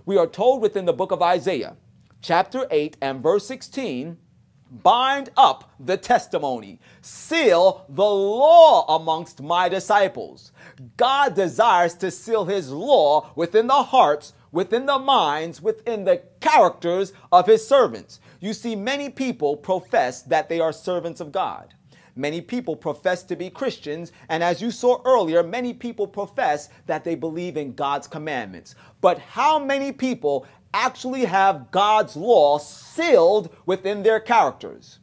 We are told within the book of Isaiah, chapter 8 and verse 16, bind up the testimony, seal the law amongst my disciples. God desires to seal his law within the hearts, within the minds, within the characters of his servants. You see, many people profess that they are servants of God. Many people profess to be Christians, and as you saw earlier, many people profess that they believe in God's commandments. But how many people actually have God's law sealed within their characters?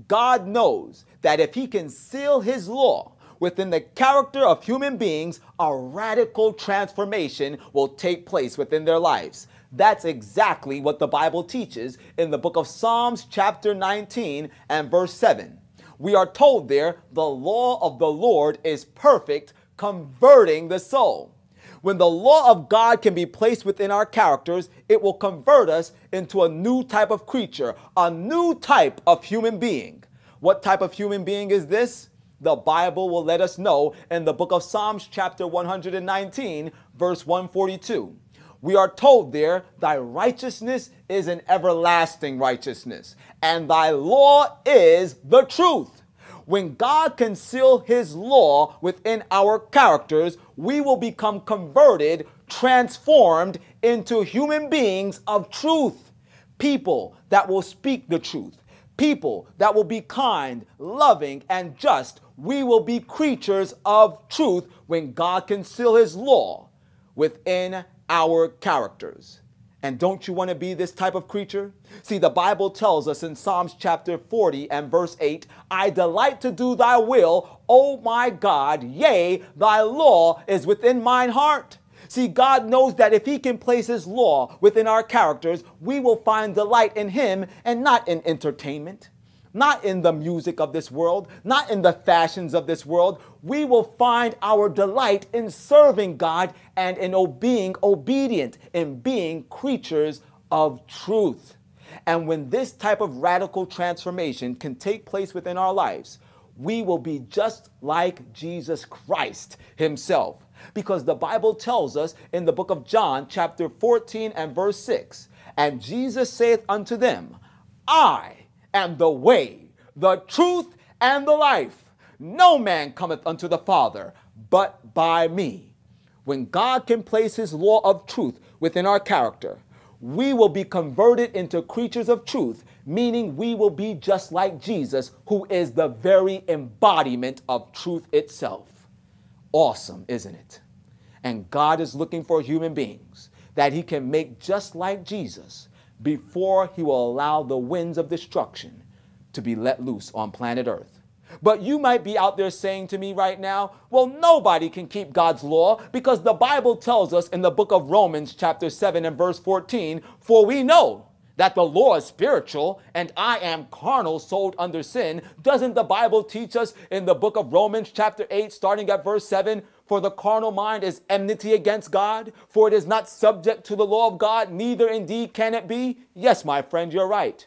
God knows that if he can seal his law within the character of human beings, a radical transformation will take place within their lives. That's exactly what the Bible teaches in the book of Psalms chapter 19 and verse 7. We are told there, the law of the Lord is perfect, converting the soul. When the law of God can be placed within our characters, it will convert us into a new type of creature, a new type of human being. What type of human being is this? The Bible will let us know in the book of Psalms chapter 119, verse 142. We are told there, thy righteousness is an everlasting righteousness, and thy law is the truth. When God can seal his law within our characters, we will become converted, transformed into human beings of truth. People that will speak the truth. People that will be kind, loving, and just. We will be creatures of truth when God can seal his law within our characters. And don't you want to be this type of creature? See, the Bible tells us in Psalms chapter 40 and verse 8, I delight to do thy will, O my God, yea, thy law is within mine heart. See, God knows that if he can place his law within our characters, we will find delight in him and not in entertainment, not in the music of this world, not in the fashions of this world. We will find our delight in serving God and in being obedient, in being creatures of truth. And when this type of radical transformation can take place within our lives, we will be just like Jesus Christ himself. Because the Bible tells us in the book of John, chapter 14 and verse 6, and Jesus saith unto them, I am the way, the truth, and the life. No man cometh unto the Father but by me. When God can place his law of truth within our character, we will be converted into creatures of truth, meaning we will be just like Jesus, who is the very embodiment of truth itself. Awesome, isn't it? And God is looking for human beings that he can make just like Jesus before he will allow the winds of destruction to be let loose on planet Earth. But you might be out there saying to me right now, well, nobody can keep God's law because the Bible tells us in the book of Romans chapter 7 and verse 14, for we know that the law is spiritual and I am carnal, sold under sin. Doesn't the Bible teach us in the book of Romans chapter 8, starting at verse 7, for the carnal mind is enmity against God, for it is not subject to the law of God, neither indeed can it be? Yes, my friend, you're right.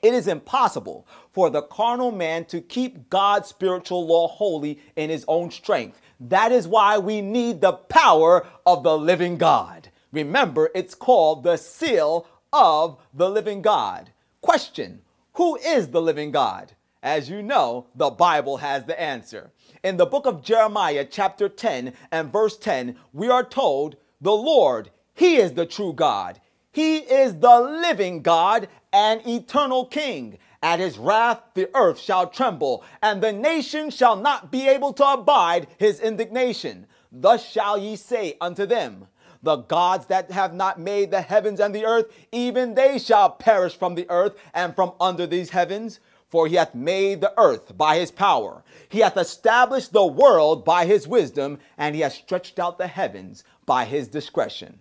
It is impossible for the carnal man to keep God's spiritual law holy in his own strength. That is why we need the power of the living God. Remember, it's called the seal of the living God. Question: who is the living God? As you know, the Bible has the answer. In the book of Jeremiah, chapter 10 and verse 10, we are told, the Lord, he is the true God. He is the living God and eternal King. At his wrath the earth shall tremble, and the nation shall not be able to abide his indignation. Thus shall ye say unto them, the gods that have not made the heavens and the earth, even they shall perish from the earth and from under these heavens. For he hath made the earth by his power. He hath established the world by his wisdom, and he hath stretched out the heavens by his discretion.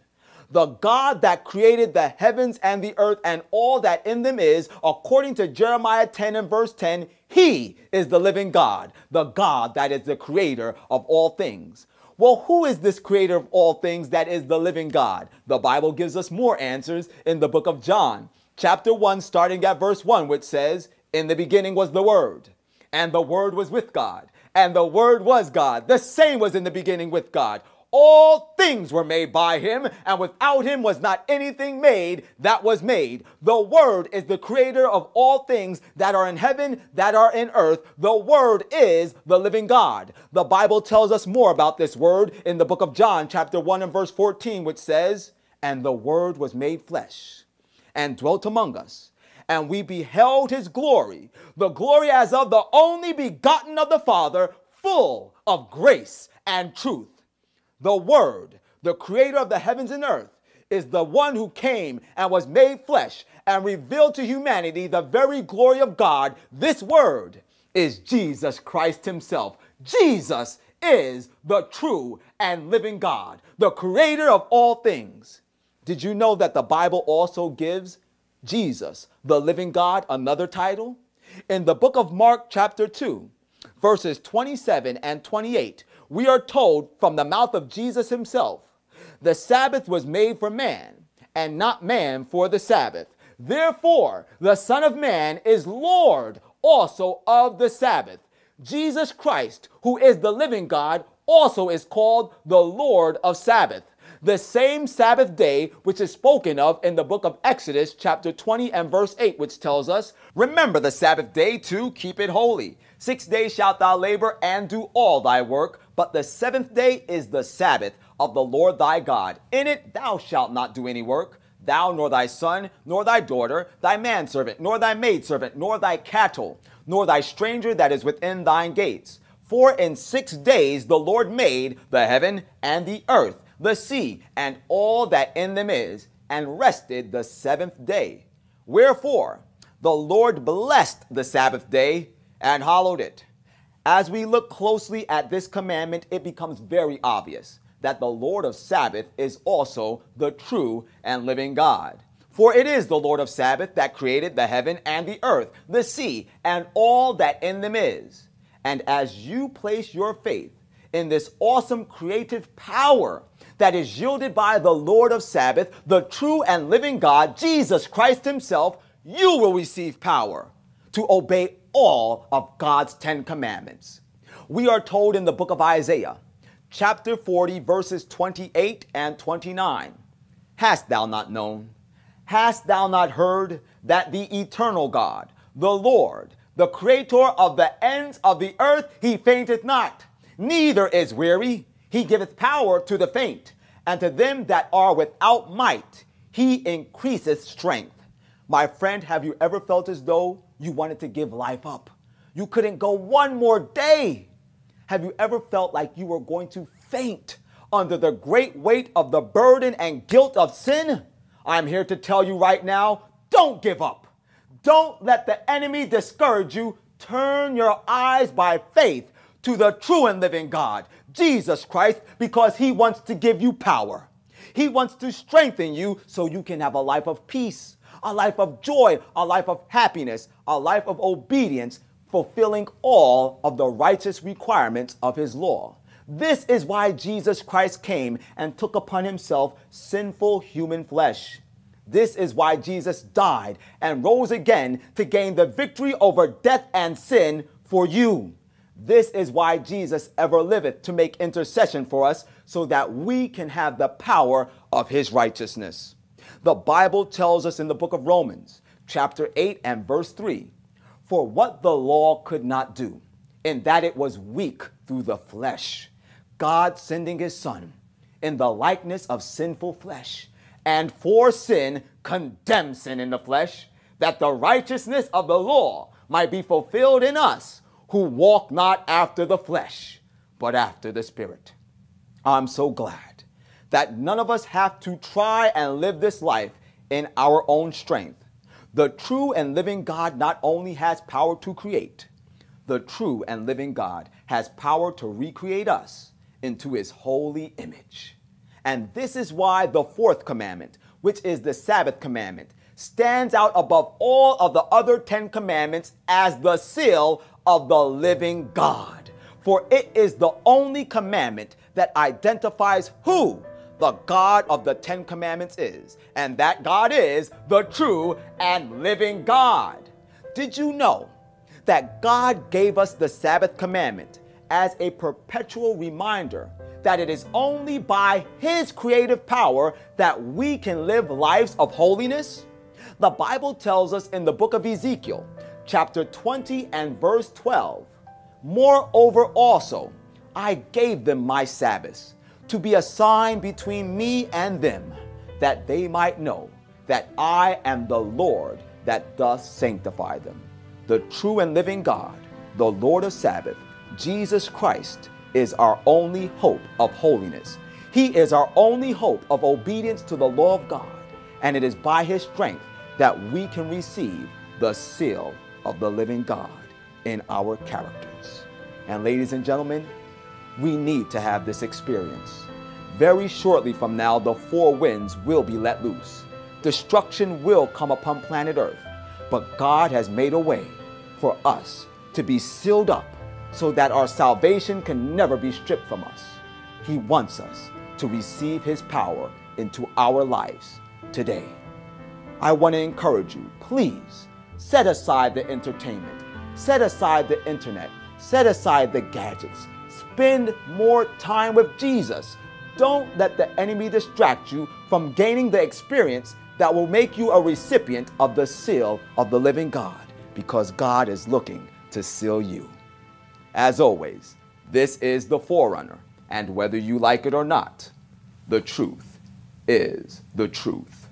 The God that created the heavens and the earth and all that in them is, according to Jeremiah 10 and verse 10, he is the living God, the God that is the creator of all things. Well, who is this creator of all things that is the living God? The Bible gives us more answers in the book of John, chapter 1, starting at verse 1, which says, in the beginning was the Word, and the Word was with God, and the Word was God. The same was in the beginning with God. All things were made by him, and without him was not anything made that was made. The Word is the creator of all things that are in heaven, that are in earth. The Word is the living God. The Bible tells us more about this Word in the book of John, chapter 1 and verse 14, which says, "And the Word was made flesh and dwelt among us, and we beheld his glory, the glory as of the only begotten of the Father, full of grace and truth." The Word, the creator of the heavens and earth, is the one who came and was made flesh and revealed to humanity the very glory of God. This Word is Jesus Christ himself. Jesus is the true and living God, the creator of all things. Did you know that the Bible also gives Jesus, the living God, another title? In the book of Mark, chapter 2, verses 27 and 28, we are told from the mouth of Jesus himself, "The Sabbath was made for man, and not man for the Sabbath. Therefore, the Son of Man is Lord also of the Sabbath." Jesus Christ, who is the living God, also is called the Lord of Sabbath. The same Sabbath day which is spoken of in the book of Exodus chapter 20 and verse 8, which tells us, "Remember the Sabbath day to keep it holy. 6 days shalt thou labor and do all thy work, but the seventh day is the Sabbath of the Lord thy God. In it thou shalt not do any work, thou nor thy son, nor thy daughter, thy manservant, nor thy maidservant, nor thy cattle, nor thy stranger that is within thine gates. For in 6 days the Lord made the heaven and the earth, the sea, and all that in them is, and rested the seventh day. Wherefore the Lord blessed the Sabbath day and hallowed it." As we look closely at this commandment, it becomes very obvious that the Lord of Sabbath is also the true and living God. For it is the Lord of Sabbath that created the heaven and the earth, the sea, and all that in them is. And as you place your faith in this awesome creative power that is yielded by the Lord of Sabbath, the true and living God, Jesus Christ himself, you will receive power to obey all of God's 10 commandments. We are told in the book of Isaiah, chapter 40, verses 28 and 29, "Hast thou not known? Hast thou not heard that the eternal God, the Lord, the creator of the ends of the earth, he fainteth not, neither is weary. He giveth power to the faint, and to them that are without might, he increaseth strength." My friend, have you ever felt as though you wanted to give life up? You couldn't go one more day. Have you ever felt like you were going to faint under the great weight of the burden and guilt of sin? I'm here to tell you right now, don't give up. Don't let the enemy discourage you. Turn your eyes by faith to the true and living God, Jesus Christ, because he wants to give you power. He wants to strengthen you so you can have a life of peace, a life of joy, a life of happiness, a life of obedience, fulfilling all of the righteous requirements of his law. This is why Jesus Christ came and took upon himself sinful human flesh. This is why Jesus died and rose again to gain the victory over death and sin for you. This is why Jesus ever liveth, to make intercession for us so that we can have the power of his righteousness. The Bible tells us in the book of Romans, chapter 8 and verse 3, "For what the law could not do, in that it was weak through the flesh, God sending his Son in the likeness of sinful flesh, and for sin condemned sin in the flesh, that the righteousness of the law might be fulfilled in us, who walk not after the flesh, but after the Spirit." I'm so glad that none of us have to try and live this life in our own strength. The true and living God not only has power to create, the true and living God has power to recreate us into his holy image. And this is why the fourth commandment, which is the Sabbath commandment, stands out above all of the other 10 commandments as the seal of the living God. For it is the only commandment that identifies who the God of the 10 commandments is. And that God is the true and living God. Did you know that God gave us the Sabbath commandment as a perpetual reminder that it is only by His creative power that we can live lives of holiness? The Bible tells us in the book of Ezekiel, chapter 20 and verse 12, "Moreover also, I gave them my Sabbaths to be a sign between me and them, that they might know that I am the Lord that doth sanctify them." The true and living God, the Lord of Sabbath, Jesus Christ, is our only hope of holiness. He is our only hope of obedience to the law of God, and it is by His strength that we can receive the seal of the living God in our characters. And ladies and gentlemen, we need to have this experience. Very shortly from now, the four winds will be let loose. Destruction will come upon planet Earth, but God has made a way for us to be sealed up so that our salvation can never be stripped from us. He wants us to receive His power into our lives today. I want to encourage you, please set aside the entertainment, set aside the internet, set aside the gadgets. Spend more time with Jesus. Don't let the enemy distract you from gaining the experience that will make you a recipient of the seal of the living God, because God is looking to seal you. As always, this is the Forerunner, and whether you like it or not, the truth is the truth.